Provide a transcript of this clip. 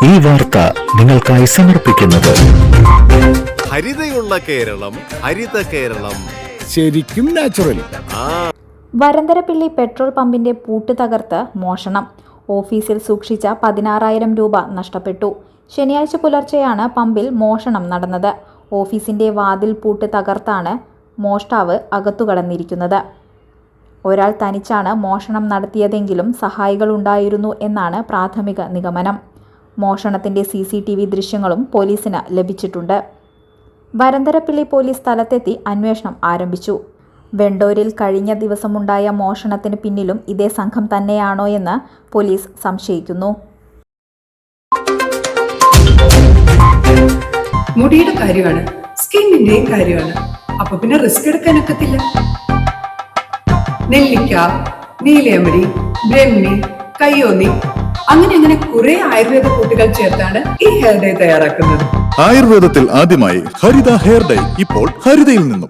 ഈ വാർത്ത നിങ്ങൾക്കായി സമർപ്പിക്കുന്നത് ഹരിതയുള്ള കേരളം, ഹരിത കേരളം, ശരിക്കും നാച്ചുറൽ. വരന്തരപ്പിള്ളി പെട്രോൾ പമ്പിന്റെ പൂട്ട് തകർത്ത് മോഷണം. ഓഫീസിൽ സൂക്ഷിച്ച 16,000 രൂപ നഷ്ടപ്പെട്ടു. ശനിയാഴ്ച പുലർച്ചെയാണ് പമ്പിൽ മോഷണം നടന്നത്. ഓഫീസിന്റെ വാതിൽ പൂട്ട് തകർത്താണ് മോഷ്ടാവ് അകത്തുകടന്നിരിക്കുന്നത്. ഒരാൾ തനിച്ചാണ് മോഷണം നടത്തിയതെങ്കിലും സഹായികളുണ്ടായിരുന്നു എന്നാണ് പ്രാഥമിക നിഗമനം. മോഷണത്തിന്റെ CCTV ദൃശ്യങ്ങളും പോലീസിന് ലഭിച്ചിട്ടുണ്ട്. വരന്തരപ്പിള്ളി പോലീസ് സ്ഥലത്തെത്തി അന്വേഷണം ആരംഭിച്ചു. വെണ്ടൂരിൽ കഴിഞ്ഞ ദിവസമുണ്ടായ മോഷണത്തിന് പിന്നിലും ഇതേ സംഘം തന്നെയാണോ എന്ന് പോലീസ് സംശയിക്കുന്നു. മുടിയുടെ കാര്യമാണ്, സ്കിന്നിന്റെയും കാര്യമാണ്. അപ്പൊ പിന്നെ റിസ്ക് എടുക്കാനൊക്കത്തില്ല. നെല്ലിക്ക, നീലയമരി, ബ്രഹ്മി, കയ്യോന്നി അങ്ങനെ കുറെ ആയുർവേദ കൂട്ടുകൾ ചേർത്താണ് ഈ ഹെയർ ഡേ തയ്യാറാക്കുന്നത്. ആയുർവേദത്തിൽ ആദ്യമായി ഹരിത ഹെയർ ഡൈ ഇപ്പോൾ ഹരിതയിൽ നിന്നും.